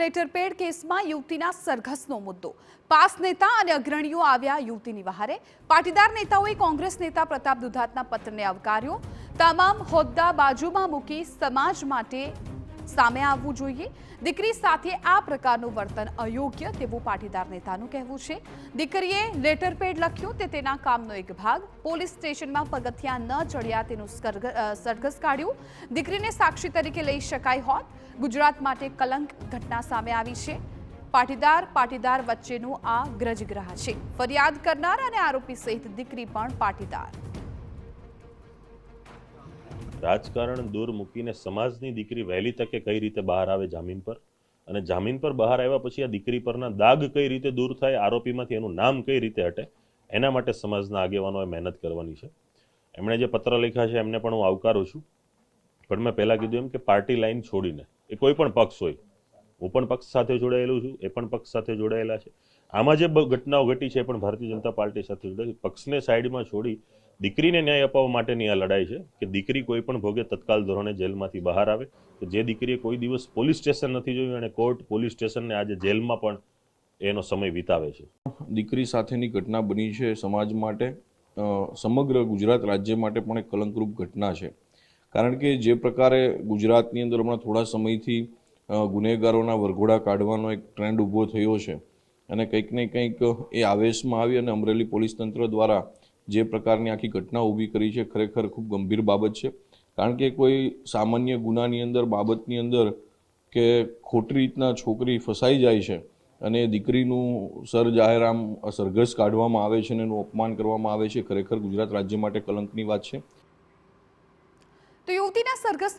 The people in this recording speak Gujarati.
લેટરપેડ કેસમાં યુવતીના સરઘસનો મુદ્દો. પાસ નેતા અને અગ્રણીઓ આવ્યા યુવતીની વહારે. પાટીદાર નેતાઓએ કોંગ્રેસ નેતા પ્રતાપ દુધાતના પત્રને આવકાર્યો. તમામ હોદ્દા બાજુમાં મૂકી સમાજ માટે સામે આવવું જોઈએ. દીકરી સાથે આ પ્રકારનું વર્તન અયોગ્ય તેવું પાટીદાર નેતાનું કહેવું છે. દીકરીએ લેટરપેડ લખ્યું તે તેના કામનો એક ભાગ. પોલીસ સ્ટેશનમાં પગથિયા ન ચડ્યા તેનું સરઘસ કાઢ્યું. દીકરીને સાક્ષી તરીકે લઈ શકાય હોત. ગુજરાત માટે કલંક ઘટના સામે આવી છે. પાટીદાર વચ્ચેનું આ ગ્રજગ્રહ છે. ફરિયાદ કરનાર અને આરોપી સહિત દીકરી પણ પાટીદાર. રાજકારણ દૂર મૂકીને સમાજની દીકરી વહેલી તકે કઈ રીતે બહાર આવે જામીન પર, અને જામીન પર બહાર આવ્યા પછી આ દીકરી પરના દાગ કઈ રીતે દૂર થાય, આરોપીમાંથી એનું નામ કઈ રીતે હટે, એના માટે સમાજના આગેવાનોએ મહેનત કરવાની છે. એમણે જે પત્ર લખ્યા છે એમને પણ હું આવકારું છું. પણ મેં પહેલાં કીધું એમ કે પાર્ટી લાઈન છોડીને, એ કોઈ પણ પક્ષ હોય, હું પણ પક્ષ સાથે જોડાયેલું છું, એ પણ પક્ષ સાથે જોડાયેલા છે. આમાં જે ઘટનાઓ ઘટી છે એ પણ ભારતીય જનતા પાર્ટી સાથે જોડાયેલી. પક્ષને સાઈડમાં છોડી દીકરીને ન્યાય અપાવવા માટેની આ લડાઈ છે કે દીકરી કોઈ પણ ભોગે તત્કાલ ધોરણે જેલમાંથી બહાર આવે. કે જે દીકરીએ કોઈ દિવસ પોલીસ સ્ટેશન નથી જોયું અને કોર્ટ પોલીસ સ્ટેશનને આજે જેલમાં પણ એનો સમય વિતાવે છે. દીકરી સાથેની ઘટના બની છે સમાજ માટે, સમગ્ર ગુજરાત રાજ્ય માટે પણ એક કલંકરૂપ ઘટના છે. કારણ કે જે પ્રકારે ગુજરાતની અંદર હમણાં થોડા સમયથી ગુનેગારોના વરઘોડા કાઢવાનો એક ટ્રેન્ડ ઊભો થયો છે અને કંઈક ને કંઈક એ આવેશમાં આવી અને અમરેલી પોલીસ તંત્ર દ્વારા જે પ્રકારની આખી ઘટના ઊભી કરી છે ખરેખર ખૂબ ગંભીર બાબત છે. કારણ કે કોઈ સામાન્ય ગુનાની અંદર બાબતની અંદર કે ખોટી રીતના છોકરી ફસાઈ જાય છે અને દીકરીનું જાહેરામ સરઘસ કાઢવામાં આવે છે અને એનું અપમાન કરવામાં આવે છે, ખરેખર ગુજરાત રાજ્ય માટે કલંકની વાત છે. તો યુવતીના સરઘસ